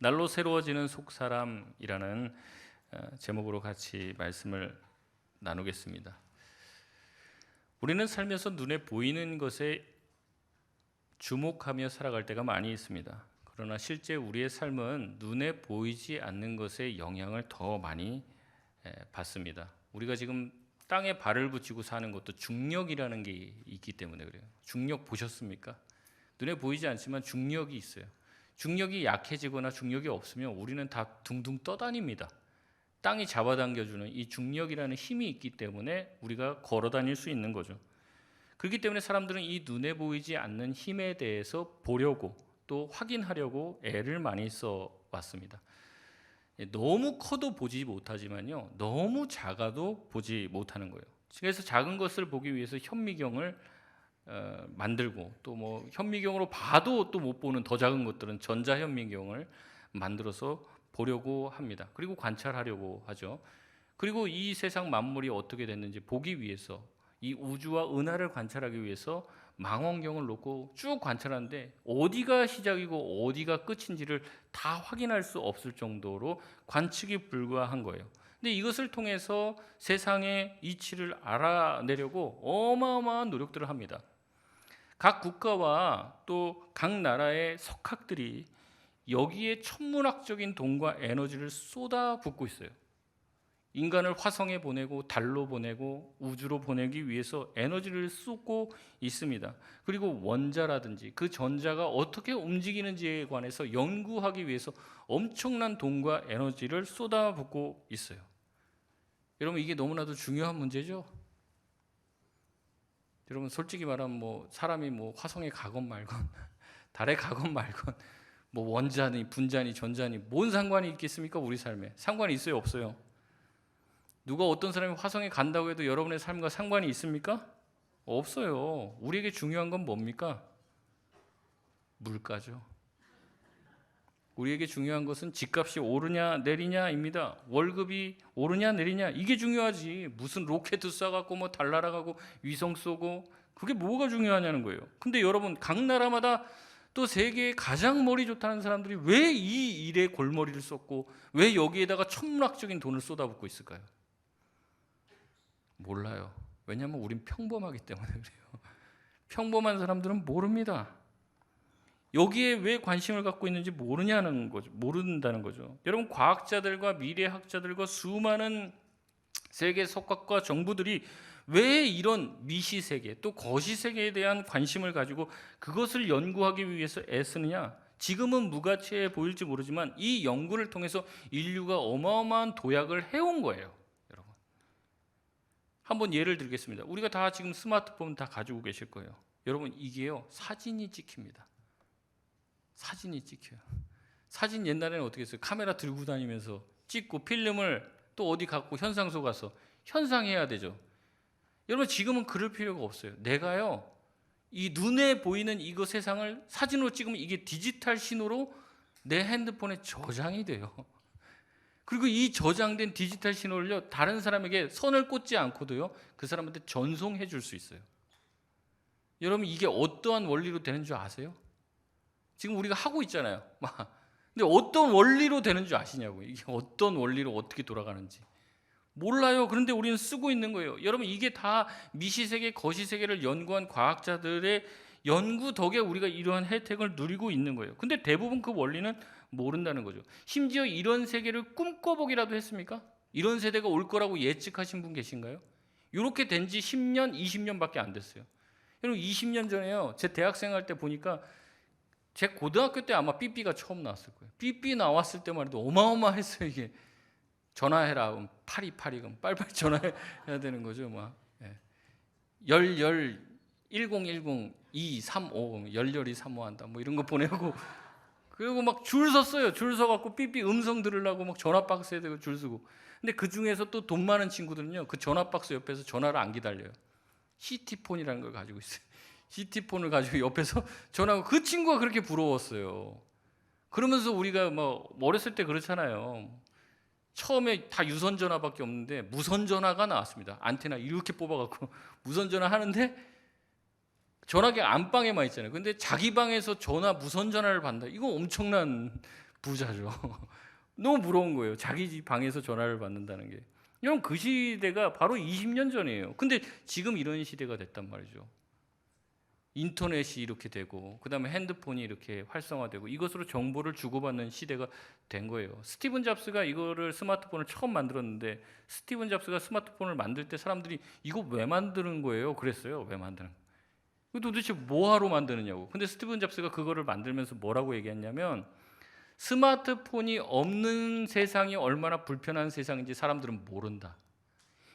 날로 새로워지는 속사람이라는 제목으로 같이 말씀을 나누겠습니다. 우리는 살면서 눈에 보이는 것에 주목하며 살아갈 때가 많이 있습니다. 그러나 실제 우리의 삶은 눈에 보이지 않는 것에 영향을 더 많이 받습니다. 우리가 지금 땅에 발을 붙이고 사는 것도 중력이라는 게 있기 때문에 그래요. 중력 보셨습니까? 눈에 보이지 않지만 중력이 있어요. 중력이 약해지거나 중력이 없으면 우리는 다 둥둥 떠다닙니다. 땅이 잡아당겨주는 이 중력이라는 힘이 있기 때문에 우리가 걸어 다닐 수 있는 거죠. 그렇기 때문에 사람들은 이 눈에 보이지 않는 힘에 대해서 보려고 또 확인하려고 애를 많이 써 왔습니다. 너무 커도 보지 못하지만요, 너무 작아도 보지 못하는 거예요. 그래서 작은 것을 보기 위해서 현미경을 만들고 또 뭐 현미경으로 봐도 또 못 보는 더 작은 것들은 전자현미경을 만들어서 보려고 합니다. 그리고 관찰하려고 하죠. 그리고 이 세상 만물이 어떻게 됐는지 보기 위해서 이 우주와 은하를 관찰하기 위해서 망원경을 놓고 쭉 관찰하는데 어디가 시작이고 어디가 끝인지를 다 확인할 수 없을 정도로 관측이 불가한 거예요. 근데 이것을 통해서 세상의 이치를 알아내려고 어마어마한 노력들을 합니다. 각 국가와 또 각 나라의 석학들이 여기에 천문학적인 돈과 에너지를 쏟아붓고 있어요. 인간을 화성에 보내고 달로 보내고 우주로 보내기 위해서 에너지를 쏟고 있습니다. 그리고 원자라든지 그 전자가 어떻게 움직이는지에 관해서 연구하기 위해서 엄청난 돈과 에너지를 쏟아붓고 있어요. 여러분, 이게 너무나도 중요한 문제죠. 여러분, 솔직히 말하면 뭐 사람이 뭐 화성에 가건 말건 달에 가건 말건 뭐 원자니 분자니 전자니 뭔 상관이 있겠습니까? 우리 삶에 상관이 있어요, 없어요? 누가 어떤 사람이 화성에 간다고 해도 여러분의 삶과 상관이 있습니까? 없어요. 우리에게 중요한 건 뭡니까? 물가죠. 우리에게 중요한 것은 집값이 오르냐 내리냐입니다. 월급이 오르냐 내리냐 이게 중요하지. 무슨 로켓 쏴갖고 뭐 달 날아가고 위성 쏘고 그게 뭐가 중요하냐는 거예요. 근데 여러분, 각 나라마다 또 세계에 가장 머리 좋다는 사람들이 왜 이 일에 골머리를 쏟고 왜 여기에다가 천문학적인 돈을 쏟아붓고 있을까요? 몰라요. 왜냐하면 우린 평범하기 때문에 그래요. 평범한 사람들은 모릅니다. 여기에 왜 관심을 갖고 있는지 모른다는 거죠. 여러분, 과학자들과 미래학자들과 수많은 세계 석학과 정부들이 왜 이런 미시세계 또 거시세계에 대한 관심을 가지고 그것을 연구하기 위해서 애쓰느냐? 지금은 무가치해 보일지 모르지만 이 연구를 통해서 인류가 어마어마한 도약을 해온 거예요. 여러분, 한번 예를 들겠습니다. 우리가 다 지금 스마트폰 다 가지고 계실 거예요. 여러분, 이게요, 사진이 찍힙니다. 사진이 찍혀요. 사진 옛날에는 어떻게 했어요? 카메라 들고 다니면서 찍고 필름을 또 어디 갖고 현상소 가서 현상해야 되죠. 여러분, 지금은 그럴 필요가 없어요. 내가요, 이 눈에 보이는 이거 세상을 사진으로 찍으면 이게 디지털 신호로 내 핸드폰에 저장이 돼요. 그리고 이 저장된 디지털 신호를요, 다른 사람에게 선을 꽂지 않고도요, 그 사람한테 전송해 줄 수 있어요. 여러분, 이게 어떠한 원리로 되는 줄 아세요? 지금 우리가 하고 있잖아요. 근데 어떤 원리로 되는 줄 아시냐고요. 이게 어떤 원리로 어떻게 돌아가는지 몰라요. 그런데 우리는 쓰고 있는 거예요. 여러분, 이게 다 미시세계, 거시세계를 연구한 과학자들의 연구 덕에 우리가 이러한 혜택을 누리고 있는 거예요. 근데 대부분 그 원리는 모른다는 거죠. 심지어 이런 세계를 꿈꿔보기라도 했습니까? 이런 세대가 올 거라고 예측하신 분 계신가요? 이렇게 된 지 10년, 20년밖에 안 됐어요. 여러분, 20년 전에요, 제 대학생 때 보니까 제 고등학교 때 아마 삐삐가 처음 나왔을 거예요. 삐삐 나왔을 때만 해도 어마어마했어요. 이게 전화해라, 그럼 파리파리, 그럼 빨리빨리 전화해야 되는 거죠. 막 1010 235 열렬히 사모한다 뭐 이런 거 보내고, 그리고 막 줄 섰어요. 줄 서갖고 삐삐 음성 들으려고 막 전화 박스에 대고 줄 서고. 근데 그 중에서 또 돈 많은 친구들은요, 그 전화 박스 옆에서 전화를 안 기다려요. 시티폰이라는 걸 가지고 있어요. 시티폰을 가지고 옆에서 전화하고, 그 친구가 그렇게 부러웠어요. 그러면서 우리가 뭐 어렸을 때 그렇잖아요. 처음에 다 유선 전화밖에 없는데 무선 전화가 나왔습니다. 안테나 이렇게 뽑아갖고 무선 전화 하는데 전화기 안방에만 있잖아요. 근데 자기 방에서 전화 무선 전화를 받는다. 이거 엄청난 부자죠. 너무 부러운 거예요. 자기 집 방에서 전화를 받는다는 게. 여러분 그 시대가 바로 20년 전이에요. 근데 지금 이런 시대가 됐단 말이죠. 인터넷이 이렇게 되고 그다음에 핸드폰이 이렇게 활성화되고 이것으로 정보를 주고받는 시대가 된 거예요. 스티븐 잡스가 이거를 스마트폰을 처음 만들었는데 스티븐 잡스가 스마트폰을 만들 때 사람들이 이거 왜 만드는 거예요? 그랬어요. 왜 만드는 거예요? 이거 도대체 뭐하러 만드느냐고. 근데 스티븐 잡스가 그거를 만들면서 뭐라고 얘기했냐면 스마트폰이 없는 세상이 얼마나 불편한 세상인지 사람들은 모른다.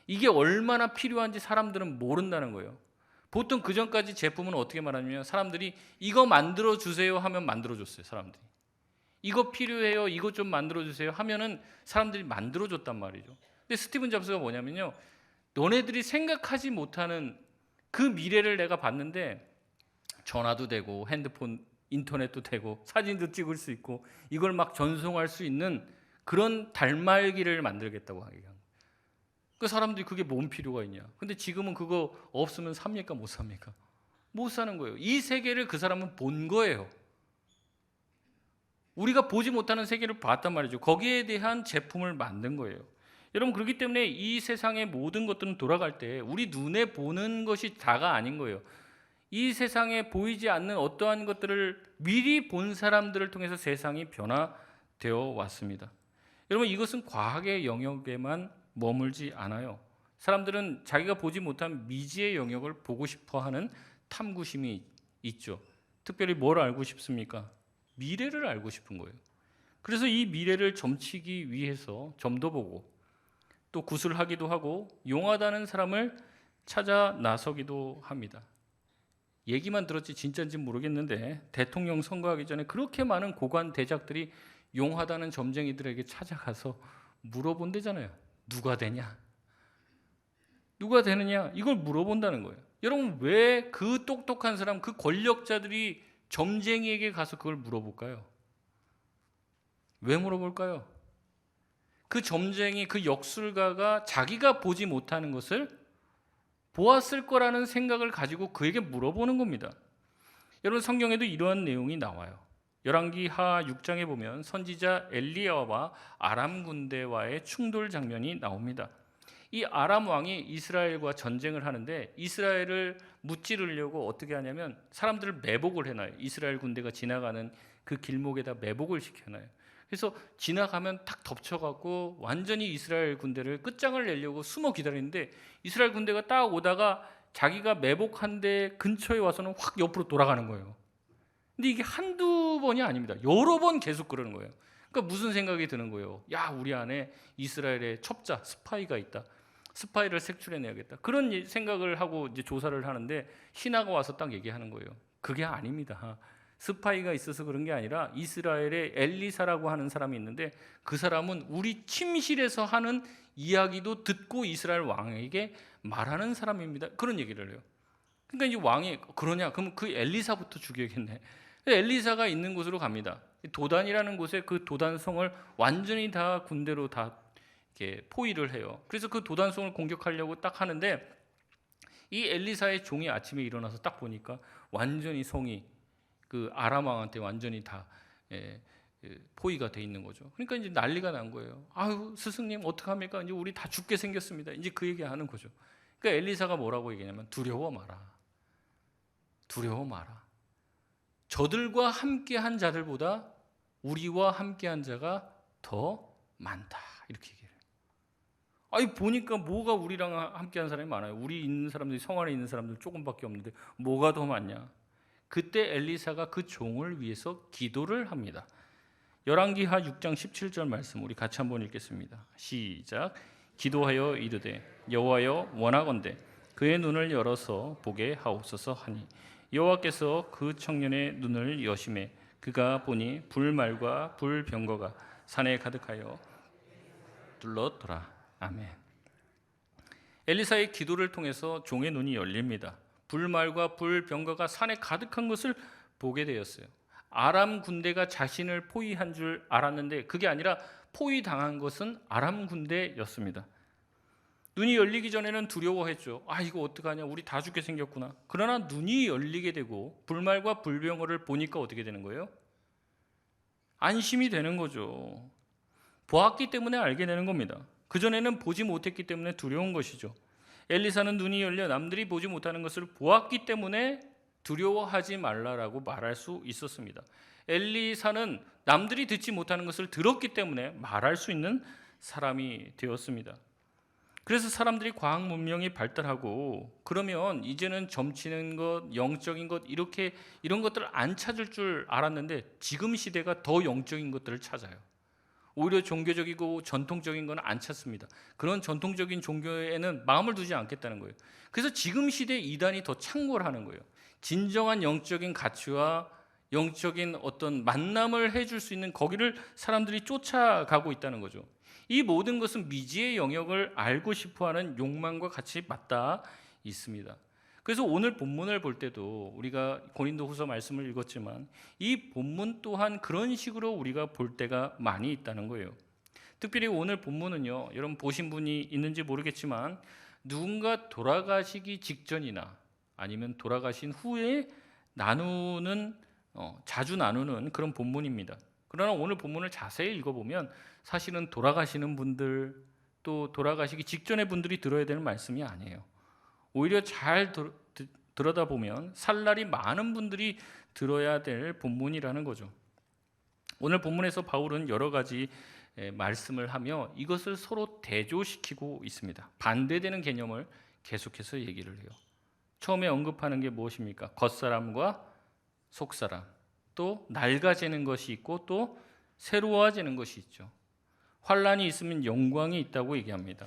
이게 얼마나 필요한지 사람들은 모른다는 거예요. 보통 그 전까지 제품은 어떻게 말하냐면 사람들이 이거 만들어 주세요 하면 만들어 줬어요. 사람들이 이거 필요해요, 이거 좀 만들어 주세요 하면은 사람들이 만들어 줬단 말이죠. 근데 스티븐 잡스가 뭐냐면요, 너네들이 생각하지 못하는 그 미래를 내가 봤는데 전화도 되고 핸드폰 인터넷도 되고 사진도 찍을 수 있고 이걸 막 전송할 수 있는 그런 달말기를 만들겠다고 하기가. 그 사람들이 그게 뭔 필요가 있냐. 근데 지금은 그거 없으면 삽니까? 못 삽니까? 못 사는 거예요. 이 세계를 그 사람은 본 거예요. 우리가 보지 못하는 세계를 봤단 말이죠. 거기에 대한 제품을 만든 거예요. 여러분 그렇기 때문에 이 세상의 모든 것들은 돌아갈 때 우리 눈에 보는 것이 다가 아닌 거예요. 이 세상에 보이지 않는 어떠한 것들을 미리 본 사람들을 통해서 세상이 변화되어 왔습니다. 여러분 이것은 과학의 영역에만 머물지 않아요. 사람들은 자기가 보지 못한 미지의 영역을 보고 싶어하는 탐구심이 있죠. 특별히 뭘 알고 싶습니까? 미래를 알고 싶은 거예요. 그래서 이 미래를 점치기 위해서 점도 보고 또 구슬하기도 하고 용하다는 사람을 찾아 나서기도 합니다. 얘기만 들었지 진짜인지 모르겠는데 대통령 선거하기 전에 그렇게 많은 고관 대작들이 용하다는 점쟁이들에게 찾아가서 물어본대잖아요. 누가 되냐? 누가 되느냐? 이걸 물어본다는 거예요. 여러분 왜 그 똑똑한 사람, 그 권력자들이 점쟁이에게 가서 그걸 물어볼까요? 왜 물어볼까요? 그 점쟁이, 그 역술가가 자기가 보지 못하는 것을 보았을 거라는 생각을 가지고 그에게 물어보는 겁니다. 여러분 성경에도 이러한 내용이 나와요. 열왕기하 6장에 보면 선지자 엘리야와 아람 군대와의 충돌 장면이 나옵니다. 이 아람 왕이 이스라엘과 전쟁을 하는데 이스라엘을 무찌르려고 어떻게 하냐면 사람들을 매복을 해놔요. 이스라엘 군대가 지나가는 그 길목에다 매복을 시켜놔요. 그래서 지나가면 탁 덮쳐갖고 완전히 이스라엘 군대를 끝장을 내려고 숨어 기다리는데 이스라엘 군대가 딱 오다가 자기가 매복한 데 근처에 와서는 확 옆으로 돌아가는 거예요. 근데 이게 한두 번이 아닙니다. 여러 번 계속 그러는 거예요. 그러니까 무슨 생각이 드는 거예요? 야, 우리 안에 이스라엘의 첩자, 스파이가 있다. 스파이를 색출해내야겠다. 그런 생각을 하고 이제 조사를 하는데 신하가 와서 딱 얘기하는 거예요. 그게 아닙니다. 스파이가 있어서 그런 게 아니라 이스라엘의 엘리사라고 하는 사람이 있는데 그 사람은 우리 침실에서 하는 이야기도 듣고 이스라엘 왕에게 말하는 사람입니다. 그런 얘기를 해요. 그러니까 이제 왕이 그러냐? 그럼 그 엘리사부터 죽여야겠네. 엘리사가 있는 곳으로 갑니다. 도단이라는 곳에 그 도단성을 완전히 다 군대로 다 이렇게 포위를 해요. 그래서 그 도단성을 공격하려고 딱 하는데 이 엘리사의 종이 아침에 일어나서 딱 보니까 완전히 성이 그 아람 왕한테 완전히 다 포위가 돼 있는 거죠. 그러니까 이제 난리가 난 거예요. 아유 스승님 어떡합니까? 이제 우리 다 죽게 생겼습니다. 이제 그 얘기하는 거죠. 그러니까 엘리사가 뭐라고 얘기냐면 두려워 마라. 두려워 마라. 저들과 함께한 자들보다 우리와 함께한 자가 더 많다. 이렇게 얘기해요. 아니 보니까 뭐가 우리랑 함께한 사람이 많아요. 우리 있는 사람들이 성 안에 있는 사람들 조금밖에 없는데 뭐가 더 많냐? 그때 엘리사가 그 종을 위해서 기도를 합니다. 열왕기하 6장 17절 말씀 우리 같이 한번 읽겠습니다. 시작. 기도하여 이르되 여호와여 원하건대 그의 눈을 열어서 보게 하옵소서 하니 여호와께서 그 청년의 눈을 여심해 그가 보니 불말과 불병거가 산에 가득하여 둘렀더라. 아멘. 엘리사의 기도를 통해서 종의 눈이 열립니다. 불말과 불병거가 산에 가득한 것을 보게 되었어요. 아람 군대가 자신을 포위한 줄 알았는데 그게 아니라 포위당한 것은 아람 군대였습니다. 눈이 열리기 전에는 두려워했죠. 아 이거 어떡하냐, 우리 다 죽게 생겼구나. 그러나 눈이 열리게 되고 불말과 불병거를 보니까 어떻게 되는 거예요? 안심이 되는 거죠. 보았기 때문에 알게 되는 겁니다. 그전에는 보지 못했기 때문에 두려운 것이죠. 엘리사는 눈이 열려 남들이 보지 못하는 것을 보았기 때문에 두려워하지 말라라고 말할 수 있었습니다. 엘리사는 남들이 듣지 못하는 것을 들었기 때문에 말할 수 있는 사람이 되었습니다. 그래서 사람들이 과학 문명이 발달하고 그러면 이제는 점치는 것, 영적인 것 이렇게 이런 것들을 안 찾을 줄 알았는데 지금 시대가 더 영적인 것들을 찾아요. 오히려 종교적이고 전통적인 건 안 찾습니다. 그런 전통적인 종교에는 마음을 두지 않겠다는 거예요. 그래서 지금 시대에 이단이 더 창궐하는 거예요. 진정한 영적인 가치와 영적인 어떤 만남을 해줄 수 있는 거기를 사람들이 쫓아가고 있다는 거죠. 이 모든 것은 미지의 영역을 알고 싶어하는 욕망과 같이 맞닿아 있습니다. 그래서 오늘 본문을 볼 때도 우리가 고린도후서 말씀을 읽었지만 이 본문 또한 그런 식으로 우리가 볼 때가 많이 있다는 거예요. 특별히 오늘 본문은요, 여러분 보신 분이 있는지 모르겠지만 누군가 돌아가시기 직전이나 아니면 돌아가신 후에 자주 나누는 그런 본문입니다. 그러나 오늘 본문을 자세히 읽어보면 사실은 돌아가시는 분들 또 돌아가시기 직전의 분들이 들어야 되는 말씀이 아니에요. 오히려 잘 들여다보면 살 날이 많은 분들이 들어야 될 본문이라는 거죠. 오늘 본문에서 바울은 여러 가지 말씀을 하며 이것을 서로 대조시키고 있습니다. 반대되는 개념을 계속해서 얘기를 해요. 처음에 언급하는 게 무엇입니까? 겉사람과 속사람, 또 낡아지는 것이 있고 또 새로워지는 것이 있죠. 환난이 있으면 영광이 있다고 얘기합니다.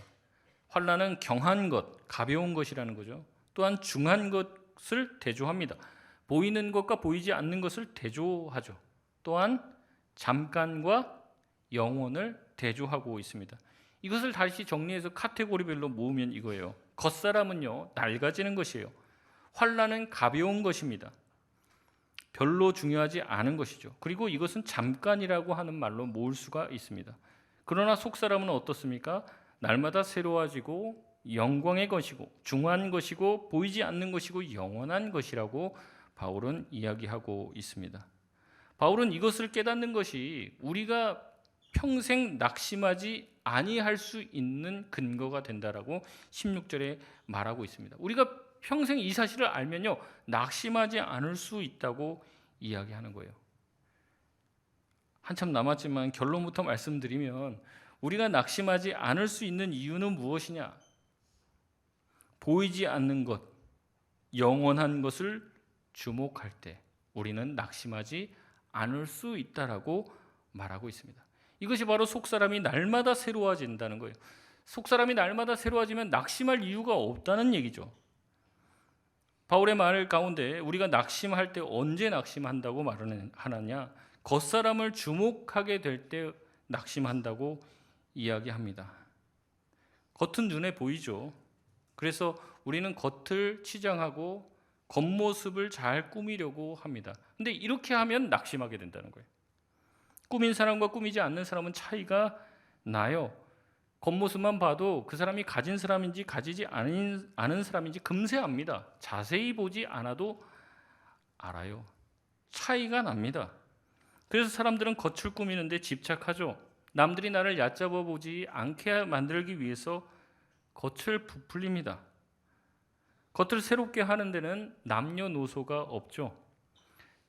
환난은 경한 것, 가벼운 것이라는 거죠. 또한 중한 것을 대조합니다. 보이는 것과 보이지 않는 것을 대조하죠. 또한 잠깐과 영원을 대조하고 있습니다. 이것을 다시 정리해서 카테고리별로 모으면 이거예요. 겉사람은요, 낡아지는 것이에요. 환난은 가벼운 것입니다. 별로 중요하지 않은 것이죠. 그리고 이것은 잠깐이라고 하는 말로 모을 수가 있습니다. 그러나 속사람은 어떻습니까? 날마다 새로워지고 영광의 것이고 중한 것이고 보이지 않는 것이고 영원한 것이라고 바울은 이야기하고 있습니다. 바울은 이것을 깨닫는 것이 우리가 평생 낙심하지 아니할 수 있는 근거가 된다라고 16절에 말하고 있습니다. 우리가 평생 이 사실을 알면요, 낙심하지 않을 수 있다고 이야기하는 거예요. 한참 남았지만 결론부터 말씀드리면 우리가 낙심하지 않을 수 있는 이유는 무엇이냐? 보이지 않는 것, 영원한 것을 주목할 때 우리는 낙심하지 않을 수 있다라고 말하고 있습니다. 이것이 바로 속사람이 날마다 새로워진다는 거예요. 속사람이 날마다 새로워지면 낙심할 이유가 없다는 얘기죠. 바울의 말 가운데 우리가 낙심할 때 언제 낙심한다고 말을 하느냐? 겉사람을 주목하게 될 때 낙심한다고 이야기합니다. 겉은 눈에 보이죠. 그래서 우리는 겉을 치장하고 겉모습을 잘 꾸미려고 합니다. 근데 이렇게 하면 낙심하게 된다는 거예요. 꾸민 사람과 꾸미지 않는 사람은 차이가 나요. 겉모습만 봐도 그 사람이 가진 사람인지 가지지 않은 사람인지 금세 압니다. 자세히 보지 않아도 알아요. 차이가 납니다. 그래서 사람들은 겉을 꾸미는데 집착하죠. 남들이 나를 얕잡아 보지 않게 만들기 위해서 겉을 부풀립니다. 겉을 새롭게 하는 데는 남녀노소가 없죠.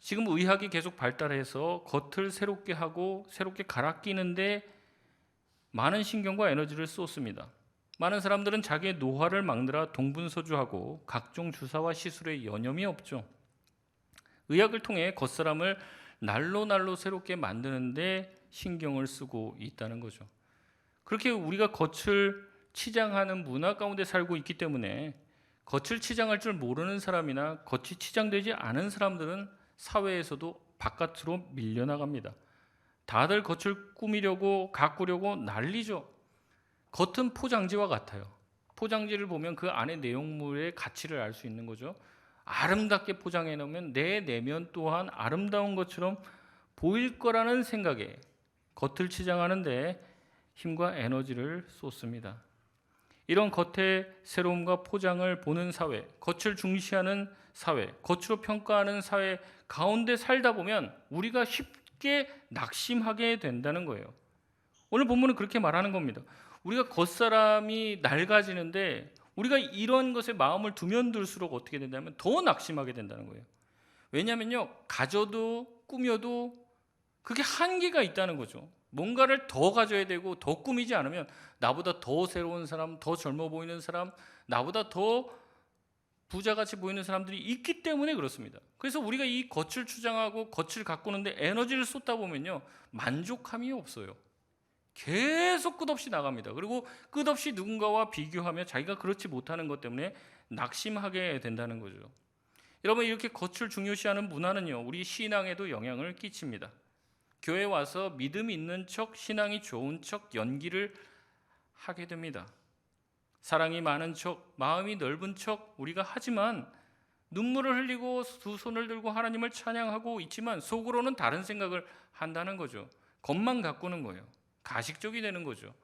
지금 의학이 계속 발달해서 겉을 새롭게 하고 새롭게 갈아 끼는데 많은 신경과 에너지를 쏟습니다. 많은 사람들은 자기의 노화를 막느라 동분서주하고 각종 주사와 시술에 여념이 없죠. 의학을 통해 겉사람을 날로 새롭게 만드는데 신경을 쓰고 있다는 거죠. 그렇게 우리가 겉을 치장하는 문화 가운데 살고 있기 때문에 겉을 치장할 줄 모르는 사람이나 겉이 치장되지 않은 사람들은 사회에서도 바깥으로 밀려나갑니다. 다들 겉을 꾸미려고 가꾸려고 난리죠. 겉은 포장지와 같아요. 포장지를 보면 그 안에 내용물의 가치를 알 수 있는 거죠. 아름답게 포장해 놓으면 내 내면 또한 아름다운 것처럼 보일 거라는 생각에 겉을 치장하는데 힘과 에너지를 쏟습니다. 이런 겉의 새로움과 포장을 보는 사회, 겉을 중시하는 사회, 겉으로 평가하는 사회 가운데 살다 보면 우리가 쉽게 낙심하게 된다는 거예요. 오늘 본문은 그렇게 말하는 겁니다. 우리가 겉사람이 낡아지는데 우리가 이런 것에 마음을 두면 둘수록 어떻게 된다면 더 낙심하게 된다는 거예요. 왜냐하면요, 가져도 꾸며도 그게 한계가 있다는 거죠. 뭔가를 더 가져야 되고 더 꾸미지 않으면 나보다 더 새로운 사람, 더 젊어 보이는 사람, 나보다 더 부자같이 보이는 사람들이 있기 때문에 그렇습니다. 그래서 우리가 이 겉을 추장하고 겉을 가꾸는데 에너지를 쏟다 보면요, 만족함이 없어요. 계속 끝없이 나갑니다. 그리고 끝없이 누군가와 비교하며 자기가 그렇지 못하는 것 때문에 낙심하게 된다는 거죠. 여러분, 이렇게 겉을 중요시하는 문화는요, 우리 신앙에도 영향을 끼칩니다. 교회 와서 믿음 있는 척, 신앙이 좋은 척 연기를 하게 됩니다. 사랑이 많은 척, 마음이 넓은 척 우리가 하지만 눈물을 흘리고 두 손을 들고 하나님을 찬양하고 있지만 속으로는 다른 생각을 한다는 거죠. 겉만 가꾸는 거예요. 가식적이 되는 거죠.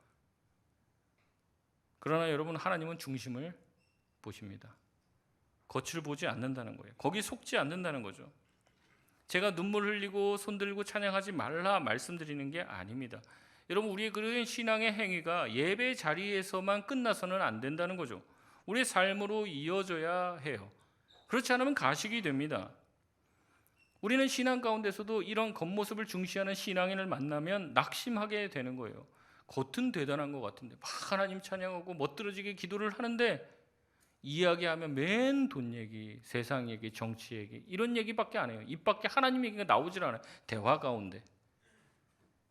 그러나 여러분, 하나님은 중심을 보십니다. 겉을 보지 않는다는 거예요. 거기 속지 않는다는 거죠. 제가 눈물 흘리고 손 들고 찬양하지 말라 말씀드리는 게 아닙니다. 여러분, 우리의 그런 신앙의 행위가 예배 자리에서만 끝나서는 안 된다는 거죠. 우리의 삶으로 이어져야 해요. 그렇지 않으면 가식이 됩니다. 우리는 신앙 가운데서도 이런 겉모습을 중시하는 신앙인을 만나면 낙심하게 되는 거예요. 겉은 대단한 것 같은데 막 하나님 찬양하고 멋들어지게 기도를 하는데 이야기하면 맨 돈 얘기, 세상 얘기, 정치 얘기 이런 얘기밖에 안 해요. 입 밖에 하나님 얘기가 나오질 않아요. 대화 가운데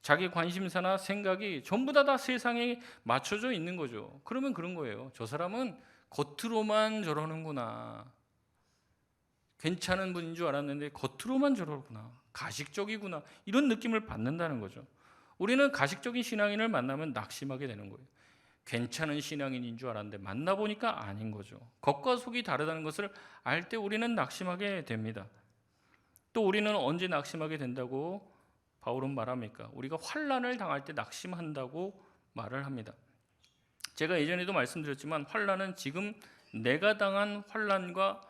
자기 관심사나 생각이 전부 다 세상에 맞춰져 있는 거죠. 그러면 그런 거예요. 저 사람은 겉으로만 저러는구나. 괜찮은 분인 줄 알았는데 겉으로만 저러구나. 가식적이구나. 이런 느낌을 받는다는 거죠. 우리는 가식적인 신앙인을 만나면 낙심하게 되는 거예요. 괜찮은 신앙인인 줄 알았는데 만나보니까 아닌 거죠. 겉과 속이 다르다는 것을 알 때 우리는 낙심하게 됩니다. 또 우리는 언제 낙심하게 된다고 바울은 말합니까? 우리가 환난을 당할 때 낙심한다고 말을 합니다. 제가 예전에도 말씀드렸지만 환난은 지금 내가 당한 환난과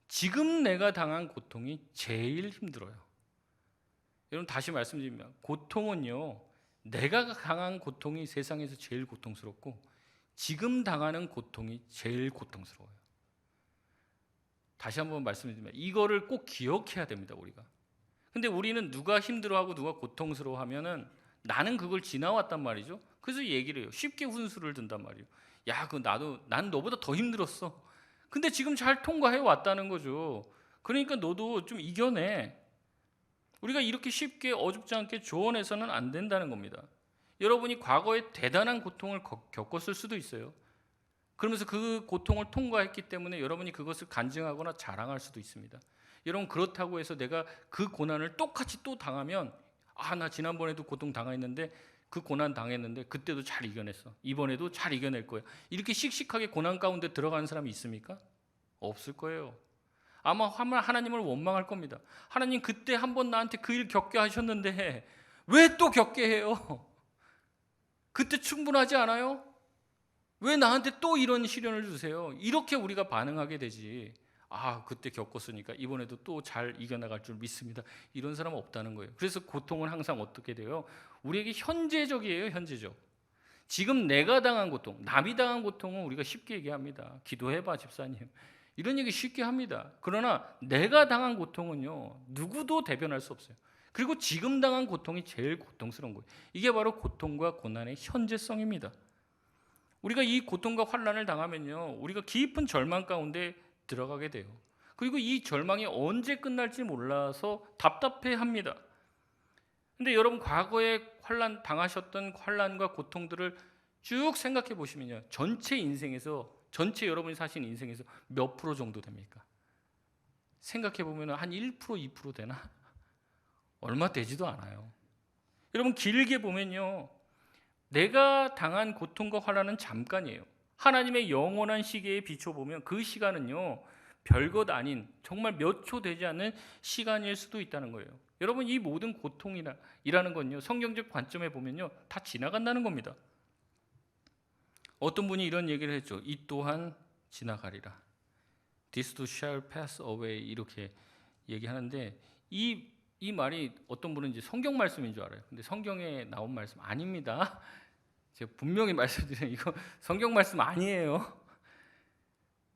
지금 내가 당한 고통이 제일 힘들어요. 여러분, 다시 말씀드리면 고통은요, 내가 당한 고통이 세상에서 제일 고통스럽고 지금 당하는 고통이 제일 고통스러워요. 다시 한번 말씀드리면 이거를 꼭 기억해야 됩니다, 우리가. 근데 우리는 누가 힘들어하고 누가 고통스러워하면은 나는 그걸 지나왔단 말이죠. 그래서 얘기를 해요. 쉽게 훈수를 든단 말이에요. 야, 난 너보다 더 힘들었어. 근데 지금 잘 통과해 왔다는 거죠. 그러니까 너도 좀 이겨내. 우리가 이렇게 쉽게 어줍지 않게 조언해서는 안 된다는 겁니다. 여러분이 과거에 대단한 고통을 겪었을 수도 있어요. 그러면서 그 고통을 통과했기 때문에 여러분이 그것을 간증하거나 자랑할 수도 있습니다. 여러분, 그렇다고 해서 내가 그 고난을 똑같이 또 당하면 나 지난번에도 고통 당했는데 그 고난 당했는데 그때도 잘 이겨냈어. 이번에도 잘 이겨낼 거야. 이렇게 씩씩하게 고난 가운데 들어가는 사람이 있습니까? 없을 거예요. 아마 하나님을 원망할 겁니다. 하나님, 그때 한번 나한테 그 일 겪게 하셨는데 왜 또 겪게 해요? 그때 충분하지 않아요? 왜 나한테 또 이런 시련을 주세요? 이렇게 우리가 반응하게 되지. 그때 겪었으니까 이번에도 또 잘 이겨나갈 줄 믿습니다. 이런 사람은 없다는 거예요. 그래서 고통은 항상 어떻게 돼요? 우리에게 현재적이에요, 현재적. 지금 내가 당한 고통, 남이 당한 고통은 우리가 쉽게 얘기합니다. 기도해봐, 집사님. 이런 얘기 쉽게 합니다. 그러나 내가 당한 고통은요, 누구도 대변할 수 없어요. 그리고 지금 당한 고통이 제일 고통스러운 거예요. 이게 바로 고통과 고난의 현재성입니다. 우리가 이 고통과 환난을 당하면요, 우리가 깊은 절망 가운데 들어가게 돼요. 그리고 이 절망이 언제 끝날지 몰라서 답답해합니다. 근데 여러분, 과거에 당하셨던 환난과 고통들을 쭉 생각해 보시면요, 전체 여러분이 사신 인생에서 몇 프로 정도 됩니까? 생각해 보면 한 1%, 2% 되나? 얼마 되지도 않아요. 여러분, 길게 보면요, 내가 당한 고통과 환난은 잠깐이에요. 하나님의 영원한 시계에 비춰보면 그 시간은요, 별것 아닌 정말 몇 초 되지 않는 시간일 수도 있다는 거예요. 여러분, 이 모든 고통이라는 건요, 성경적 관점에 보면요, 다 지나간다는 겁니다. 어떤 분이 이런 얘기를 했죠. 이 또한 지나가리라. This too shall pass away. 이렇게 얘기하는데 이 이 말이 어떤 분은 이제 성경 말씀인 줄 알아요. 근데 성경에 나온 말씀 아닙니다. 제가 분명히 말씀드려요. 이거 성경 말씀 아니에요.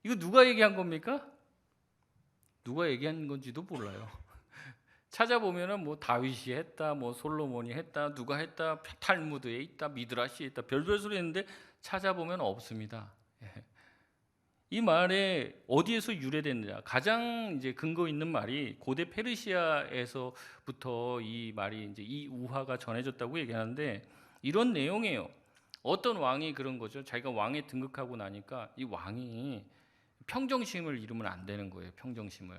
이거 누가 얘기한 겁니까? 누가 얘기한 건지도 몰라요. 찾아보면은 뭐 다윗이 했다, 뭐 솔로몬이 했다, 누가 했다, 탈무드에 있다, 미드라시에 있다, 별별 소리 했는데 찾아보면 없습니다. 예. 이 말에 어디에서 유래됐느냐? 가장 이제 근거 있는 말이 고대 페르시아에서부터 이 말이 이제 이 우화가 전해졌다고 얘기하는데 이런 내용이에요. 어떤 왕이 그런 거죠. 자기가 왕에 등극하고 나니까 이 왕이 평정심을 잃으면 안 되는 거예요. 평정심을.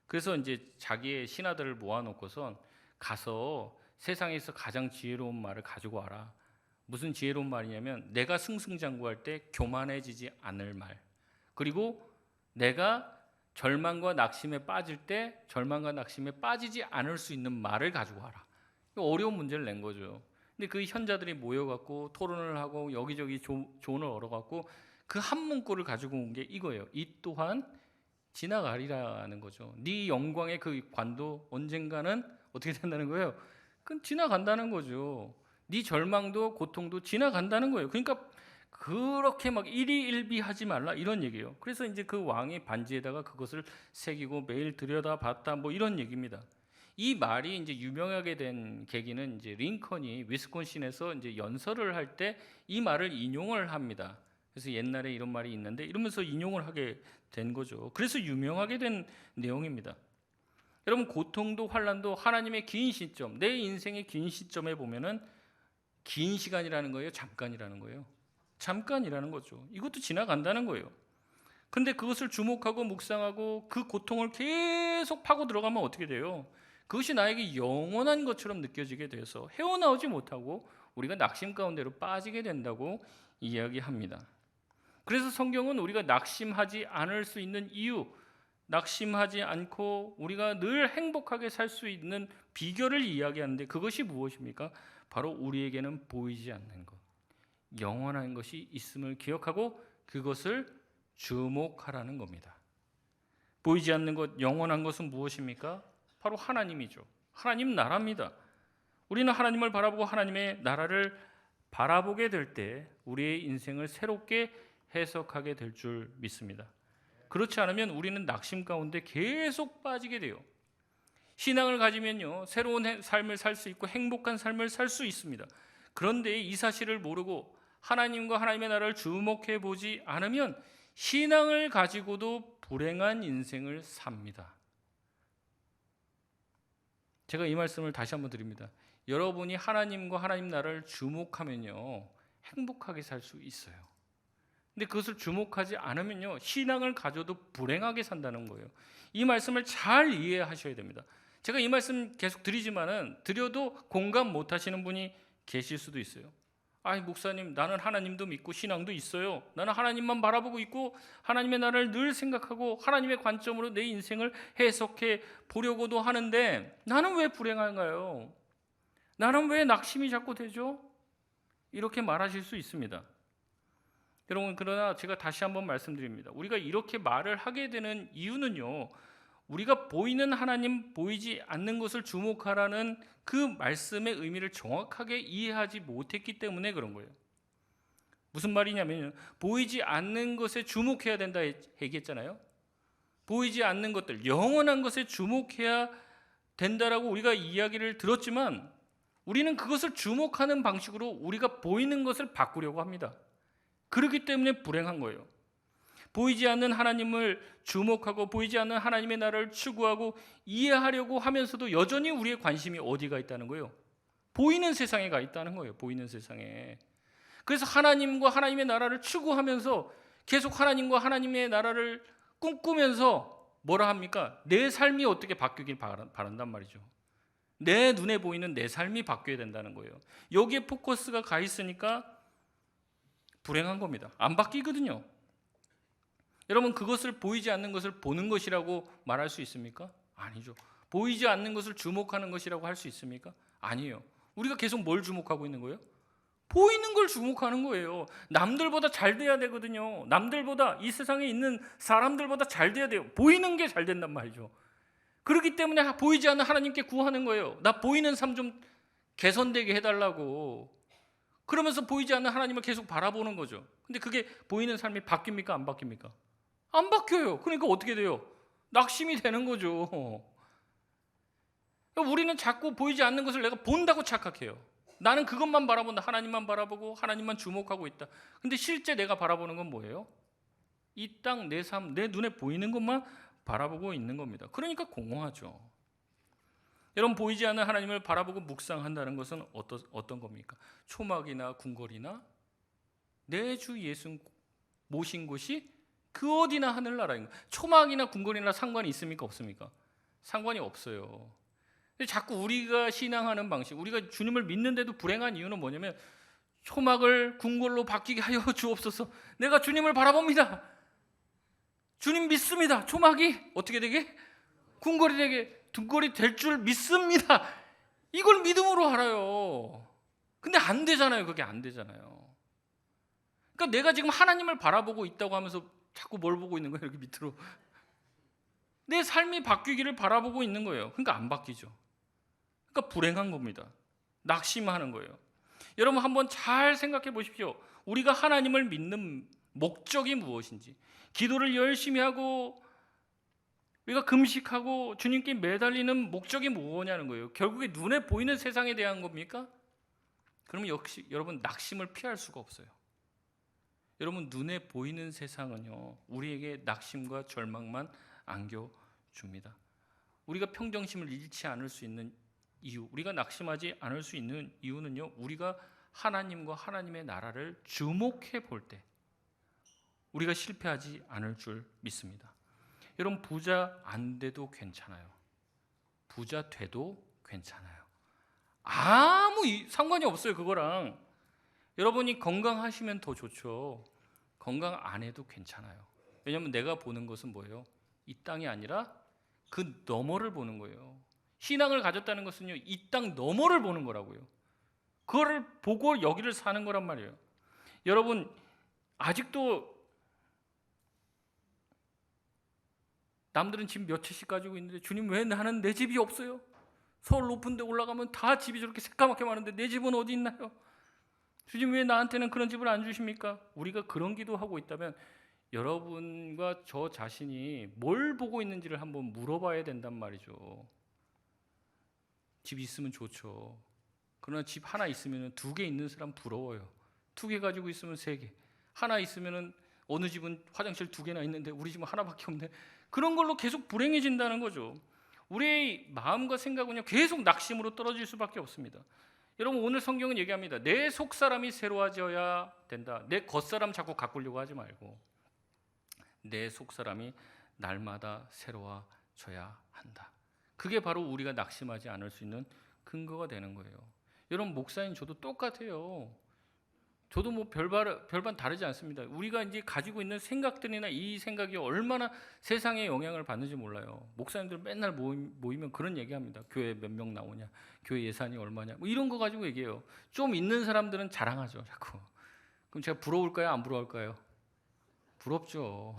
그래서 이제 자기의 신하들을 모아놓고선 가서 세상에서 가장 지혜로운 말을 가지고 와라. 무슨 지혜로운 말이냐면 내가 승승장구할 때 교만해지지 않을 말. 그리고 내가 절망과 낙심에 빠질 때 절망과 낙심에 빠지지 않을 수 있는 말을 가지고 와라. 어려운 문제를 낸 거죠. 근데 그 현자들이 모여갖고 토론을 하고 여기저기 조언을 얻어갖고 그 한 문구를 가지고 온 게 이거예요. 이 또한 지나가리라는 거죠. 네 영광의 그 관도 언젠가는 어떻게 된다는 거예요? 그건 지나간다는 거죠. 네 절망도 고통도 지나간다는 거예요. 그러니까 그렇게 막 일희일비하지 말라 이런 얘기예요. 그래서 이제 그 왕의 반지에다가 그것을 새기고 매일 들여다봤다 뭐 이런 얘기입니다. 이 말이 이제 유명하게 된 계기는 이제 링컨이 위스콘신에서 이제 연설을 할 때 이 말을 인용을 합니다. 그래서 옛날에 이런 말이 있는데 이러면서 인용을 하게 된 거죠. 그래서 유명하게 된 내용입니다. 여러분 고통도 환난도 하나님의 긴 시점, 내 인생의 긴 시점에 보면은 긴 시간이라는 거예요, 잠깐이라는 거예요. 잠깐이라는 거죠. 이것도 지나간다는 거예요. 근데 그것을 주목하고 묵상하고 그 고통을 계속 파고 들어가면 어떻게 돼요? 그것이 나에게 영원한 것처럼 느껴지게 돼서 헤어나오지 못하고 우리가 낙심 가운데로 빠지게 된다고 이야기합니다. 그래서 성경은 우리가 낙심하지 않을 수 있는 이유, 낙심하지 않고 우리가 늘 행복하게 살 수 있는 비결을 이야기하는데 그것이 무엇입니까? 바로 우리에게는 보이지 않는 것, 영원한 것이 있음을 기억하고 그것을 주목하라는 겁니다. 보이지 않는 것, 영원한 것은 무엇입니까? 바로 하나님이죠. 하나님 나라입니다. 우리는 하나님을 바라보고 하나님의 나라를 바라보게 될 때 우리의 인생을 새롭게 해석하게 될 줄 믿습니다. 그렇지 않으면 우리는 낙심 가운데 계속 빠지게 돼요. 신앙을 가지면요, 새로운 삶을 살 수 있고 행복한 삶을 살 수 있습니다. 그런데 이 사실을 모르고 하나님과 하나님의 나라를 주목해 보지 않으면 신앙을 가지고도 불행한 인생을 삽니다. 제가 이 말씀을 다시 한번 드립니다. 여러분이 하나님과 하나님 나라를 주목하면요, 행복하게 살 수 있어요. 근데 그것을 주목하지 않으면요, 신앙을 가져도 불행하게 산다는 거예요. 이 말씀을 잘 이해하셔야 됩니다. 제가 이 말씀 계속 드리지만은 드려도 공감 못 하시는 분이 계실 수도 있어요. 아이 목사님, 나는 하나님도 믿고 신앙도 있어요. 나는 하나님만 바라보고 있고 하나님의 나라를 늘 생각하고 하나님의 관점으로 내 인생을 해석해 보려고도 하는데 나는 왜 불행한가요? 나는 왜 낙심이 자꾸 되죠? 이렇게 말하실 수 있습니다. 여러분, 그러나 제가 다시 한번 말씀드립니다. 우리가 이렇게 말을 하게 되는 이유는요, 우리가 보이는 하나님, 보이지 않는 것을 주목하라는 그 말씀의 의미를 정확하게 이해하지 못했기 때문에 그런 거예요. 무슨 말이냐면 보이지 않는 것에 주목해야 된다 얘기했잖아요. 보이지 않는 것들, 영원한 것에 주목해야 된다라고 우리가 이야기를 들었지만 우리는 그것을 주목하는 방식으로 우리가 보이는 것을 바꾸려고 합니다. 그렇기 때문에 불행한 거예요. 보이지 않는 하나님을 주목하고 보이지 않는 하나님의 나라를 추구하고 이해하려고 하면서도 여전히 우리의 관심이 어디가 있다는 거예요? 보이는 세상에 가 있다는 거예요. 보이는 세상에. 그래서 하나님과 하나님의 나라를 추구하면서 계속 하나님과 하나님의 나라를 꿈꾸면서 뭐라 합니까? 내 삶이 어떻게 바뀌길 바란단 말이죠. 내 눈에 보이는 내 삶이 바뀌어야 된다는 거예요. 여기에 포커스가 가 있으니까 불행한 겁니다. 안 바뀌거든요. 여러분, 그것을 보이지 않는 것을 보는 것이라고 말할 수 있습니까? 아니죠. 보이지 않는 것을 주목하는 것이라고 할 수 있습니까? 아니에요. 우리가 계속 뭘 주목하고 있는 거예요? 보이는 걸 주목하는 거예요. 남들보다 잘 돼야 되거든요. 남들보다, 이 세상에 있는 사람들보다 잘 돼야 돼요. 보이는 게 잘 된단 말이죠. 그렇기 때문에 보이지 않는 하나님께 구하는 거예요. 나 보이는 삶 좀 개선되게 해달라고. 그러면서 보이지 않는 하나님을 계속 바라보는 거죠. 근데 그게 보이는 삶이 바뀝니까? 안 바뀝니까? 안 바뀌어요. 그러니까 어떻게 돼요? 낙심이 되는 거죠. 우리는 자꾸 보이지 않는 것을 내가 본다고 착각해요. 나는 그것만 바라본다. 하나님만 바라보고 하나님만 주목하고 있다. 근데 실제 내가 바라보는 건 뭐예요? 이 땅, 내 삶, 내 눈에 보이는 것만 바라보고 있는 겁니다. 그러니까 공허하죠. 여러분, 보이지 않는 하나님을 바라보고 묵상한다는 것은 어떤 겁니까? 초막이나 궁궐이나 내 주 예수 모신 곳이 그 어디나 하늘나라인 거예요. 초막이나 궁궐이나 상관이 있습니까? 없습니까? 상관이 없어요. 근데 자꾸 우리가 신앙하는 방식, 우리가 주님을 믿는데도 불행한 이유는 뭐냐면 초막을 궁궐로 바뀌게 하여 주옵소서. 내가 주님을 바라봅니다. 주님 믿습니다. 초막이 어떻게 되게? 궁궐이 되게, 등골이 될 줄 믿습니다. 이걸 믿음으로 알아요. 근데 안 되잖아요. 그게 안 되잖아요. 그러니까 내가 지금 하나님을 바라보고 있다고 하면서 자꾸 뭘 보고 있는 거예요? 이렇게 밑으로. 내 삶이 바뀌기를 바라보고 있는 거예요. 그러니까 안 바뀌죠. 그러니까 불행한 겁니다. 낙심하는 거예요. 여러분, 한번 잘 생각해 보십시오. 우리가 하나님을 믿는 목적이 무엇인지, 기도를 열심히 하고 우리가 금식하고 주님께 매달리는 목적이 뭐냐는 거예요. 결국에 눈에 보이는 세상에 대한 겁니까? 그러면 역시 여러분, 낙심을 피할 수가 없어요. 여러분, 눈에 보이는 세상은요, 우리에게 낙심과 절망만 안겨줍니다. 우리가 평정심을 잃지 않을 수 있는 이유, 우리가 낙심하지 않을 수 있는 이유는요, 우리가 하나님과 하나님의 나라를 주목해 볼 때 우리가 실패하지 않을 줄 믿습니다. 여러분, 부자 안 돼도 괜찮아요. 부자 돼도 괜찮아요. 아무 상관이 없어요, 그거랑. 여러분이 건강하시면 더 좋죠. 건강 안 해도 괜찮아요. 왜냐하면 내가 보는 것은 뭐예요? 이 땅이 아니라 그 너머를 보는 거예요. 신앙을 가졌다는 것은요, 이 땅 너머를 보는 거라고요. 그거를 보고 여기를 사는 거란 말이에요. 여러분, 아직도 남들은 집 몇 채씩 가지고 있는데 주님, 왜 나는 내 집이 없어요? 서울 높은 데 올라가면 다 집이 저렇게 새까맣게 많은데 내 집은 어디 있나요? 주님, 왜 나한테는 그런 집을 안 주십니까? 우리가 그런 기도하고 있다면 여러분과 저 자신이 뭘 보고 있는지를 한번 물어봐야 된단 말이죠. 집 있으면 좋죠. 그러나 집 하나 있으면 2개 있는 사람 부러워요. 2개 가지고 있으면 3개. 하나 있으면 어느 집은 화장실 2개나 있는데 우리 집은 하나밖에 없네. 그런 걸로 계속 불행해진다는 거죠. 우리의 마음과 생각은요, 계속 낙심으로 떨어질 수밖에 없습니다. 여러분, 오늘 성경은 얘기합니다. 내 속사람이 새로워져야 된다. 내 겉사람 자꾸 가꾸려고 하지 말고 내 속사람이 날마다 새로워져야 한다. 그게 바로 우리가 낙심하지 않을 수 있는 근거가 되는 거예요. 여러분, 목사님 저도 똑같아요. 저도 뭐 별반 다르지 않습니다. 우리가 이제 가지고 있는 생각들이나 이 생각이 얼마나 세상에 영향을 받는지 몰라요. 목사님들 맨날 모이면 그런 얘기합니다. 교회 몇 명 나오냐, 교회 예산이 얼마냐, 뭐 이런 거 가지고 얘기해요. 좀 있는 사람들은 자랑하죠, 자꾸. 그럼 제가 부러울까요, 안 부러울까요? 부럽죠.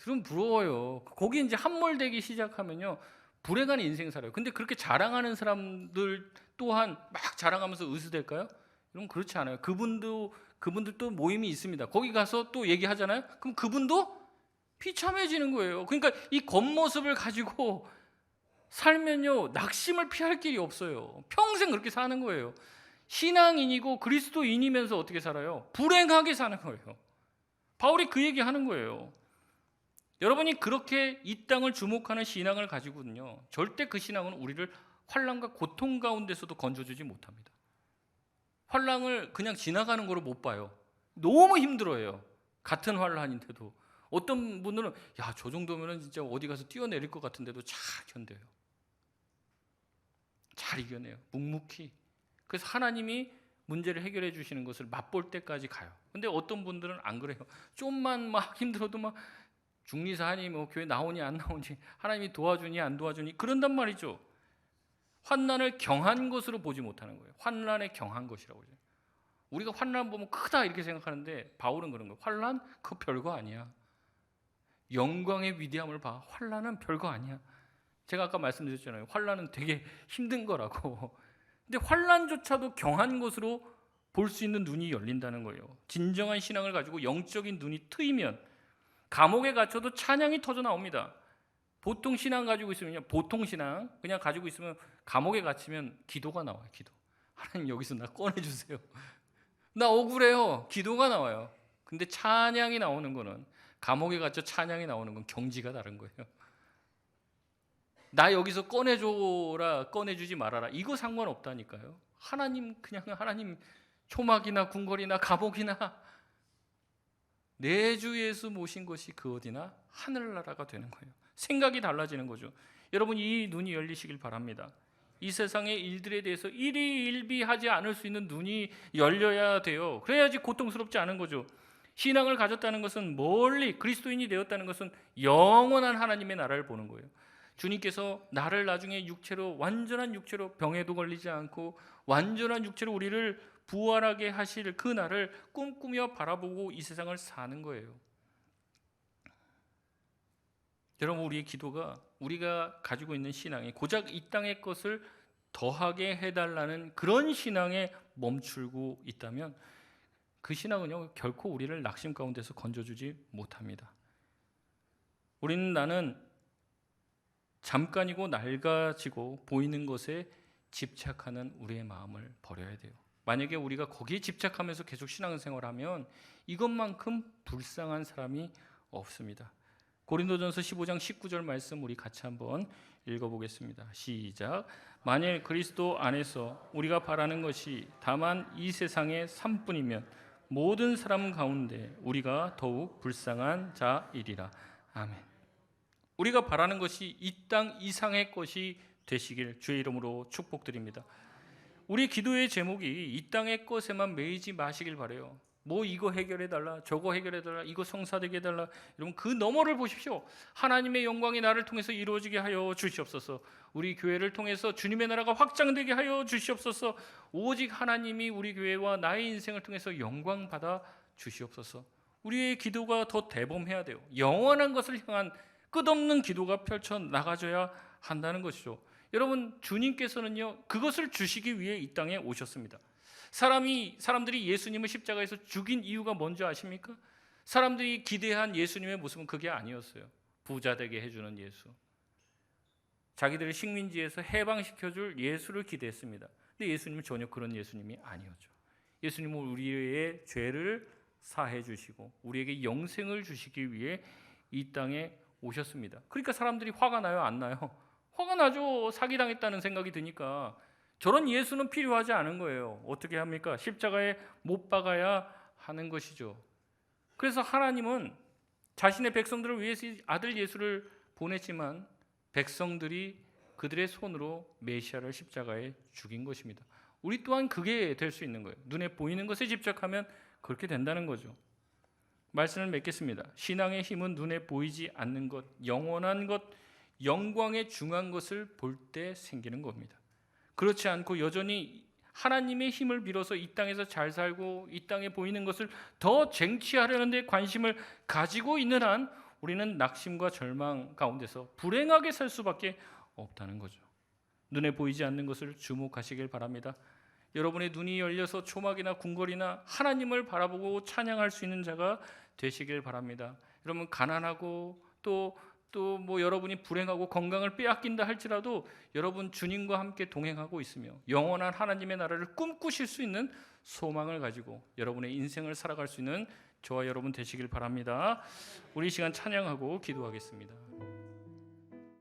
그럼 부러워요. 거기 이제 함몰되기 시작하면요, 불행한 인생 살아요. 근데 그렇게 자랑하는 사람들 또한 막 자랑하면서 의수될까요? 그럼 그렇지 않아요. 그분들도 모임이 있습니다. 거기 가서 또 얘기하잖아요. 그럼 그분도 비참해지는 거예요. 그러니까 이 겉모습을 가지고 살면요, 낙심을 피할 길이 없어요. 평생 그렇게 사는 거예요. 신앙인이고 그리스도인이면서 어떻게 살아요? 불행하게 사는 거예요. 바울이 그 얘기하는 거예요. 여러분이 그렇게 이 땅을 주목하는 신앙을 가지고는요, 절대 그 신앙은 우리를 환난과 고통 가운데서도 건져주지 못합니다. 환난을 그냥 지나가는 거로 못 봐요. 너무 힘들어요. 같은 환난인데도. 어떤 분들은 야, 저 정도면 진짜 어디 가서 뛰어내릴 것 같은데도 잘 견뎌요. 잘 이겨내요. 묵묵히. 그래서 하나님이 문제를 해결해 주시는 것을 맛볼 때까지 가요. 근데 어떤 분들은 안 그래요. 좀만 막 힘들어도 막 중리사하니 뭐 교회 나오니 안 나오니, 하나님이 도와주니 안 도와주니 그런단 말이죠. 환난을 경한 것으로 보지 못하는 거예요. 환난에 경한 것이라고 그러죠. 우리가 환난 보면 크다 이렇게 생각하는데 바울은 그런 거예요. 환난 그거 별거 아니야. 영광의 위대함을 봐. 환난은 별거 아니야. 제가 아까 말씀드렸잖아요. 환난은 되게 힘든 거라고. 근데 환난조차도 경한 것으로 볼 수 있는 눈이 열린다는 거예요. 진정한 신앙을 가지고 영적인 눈이 트이면 감옥에 갇혀도 찬양이 터져 나옵니다. 보통 신앙 가지고 있으면요, 보통 신앙 그냥 가지고 있으면 감옥에 갇히면 기도가 나와요. 기도. 하나님 여기서 나 꺼내주세요. 나 억울해요. 기도가 나와요. 근데 찬양이 나오는 거는, 감옥에 갇혀 찬양이 나오는 건 경지가 다른 거예요. 나 여기서 꺼내줘라, 꺼내주지 말아라, 이거 상관없다니까요. 하나님, 그냥 하나님, 초막이나 궁궐이나 감옥이나 내 주 예수 모신 것이 그 어디나 하늘나라가 되는 거예요. 생각이 달라지는 거죠. 여러분, 이 눈이 열리시길 바랍니다. 이 세상의 일들에 대해서 일희일비하지 않을 수 있는 눈이 열려야 돼요. 그래야지 고통스럽지 않은 거죠. 신앙을 가졌다는 것은, 멀리 그리스도인이 되었다는 것은 영원한 하나님의 나라를 보는 거예요. 주님께서 나를 나중에 육체로, 완전한 육체로 병에도 걸리지 않고 완전한 육체로 우리를 부활하게 하실 그 날을 꿈꾸며 바라보고 이 세상을 사는 거예요. 여러분, 우리의 기도가, 우리가 가지고 있는 신앙이 고작 이 땅의 것을 더하게 해달라는 그런 신앙에 멈추고 있다면 그 신앙은요, 결코 우리를 낙심 가운데서 건져주지 못합니다. 우리는 나는 잠깐이고 낡아지고 보이는 것에 집착하는 우리의 마음을 버려야 돼요. 만약에 우리가 거기에 집착하면서 계속 신앙생활하면 이것만큼 불쌍한 사람이 없습니다. 고린도전서 15장 19절 말씀 우리 같이 한번 읽어보겠습니다. 시작. 만일 그리스도 안에서 우리가 바라는 것이 다만 이 세상의 삶뿐이면 모든 사람 가운데 우리가 더욱 불쌍한 자이리라. 아멘. 우리가 바라는 것이 이 땅 이상의 것이 되시길 주의 이름으로 축복드립니다. 우리 기도의 제목이 이 땅의 것에만 매이지 마시길 바라요. 뭐 이거 해결해달라, 저거 해결해달라, 이거 성사되게 해달라. 여러분, 그 너머를 보십시오. 하나님의 영광이 나를 통해서 이루어지게 하여 주시옵소서. 우리 교회를 통해서 주님의 나라가 확장되게 하여 주시옵소서. 오직 하나님이 우리 교회와 나의 인생을 통해서 영광 받아 주시옵소서. 우리의 기도가 더 대범해야 돼요. 영원한 것을 향한 끝없는 기도가 펼쳐나가져야 한다는 것이죠. 여러분, 주님께서는요, 그것을 주시기 위해 이 땅에 오셨습니다. 사람들이 예수님을 십자가에서 죽인 이유가 뭔지 아십니까? 사람들이 기대한 예수님의 모습은 그게 아니었어요. 부자 되게 해주는 예수, 자기들의 식민지에서 해방시켜줄 예수를 기대했습니다. 근데 예수님은 전혀 그런 예수님이 아니었죠. 예수님은 우리의 죄를 사해 주시고 우리에게 영생을 주시기 위해 이 땅에 오셨습니다. 그러니까 사람들이 화가 나요, 안 나요? 화가 나죠. 사기당했다는 생각이 드니까. 저런 예수는 필요하지 않은 거예요. 어떻게 합니까? 십자가에 못 박아야 하는 것이죠. 그래서 하나님은 자신의 백성들을 위해서 아들 예수를 보냈지만 백성들이 그들의 손으로 메시아를 십자가에 죽인 것입니다. 우리 또한 그게 될 수 있는 거예요. 눈에 보이는 것에 집착하면 그렇게 된다는 거죠. 말씀을 맺겠습니다. 신앙의 힘은 눈에 보이지 않는 것, 영원한 것, 영광의 중한 것을 볼 때 생기는 겁니다. 그렇지 않고 여전히 하나님의 힘을 빌어서 이 땅에서 잘 살고 이 땅에 보이는 것을 더 쟁취하려는 데 관심을 가지고 있는 한 우리는 낙심과 절망 가운데서 불행하게 살 수밖에 없다는 거죠. 눈에 보이지 않는 것을 주목하시길 바랍니다. 여러분의 눈이 열려서 초막이나 궁궐이나 하나님을 바라보고 찬양할 수 있는 자가 되시길 바랍니다. 여러분, 가난하고 또 뭐 여러분이 불행하고 건강을 빼앗긴다 할지라도 여러분 주님과 함께 동행하고 있으며 영원한 하나님의 나라를 꿈꾸실 수 있는 소망을 가지고 여러분의 인생을 살아갈 수 있는 저와 여러분 되시길 바랍니다. 우리 시간 찬양하고 기도하겠습니다.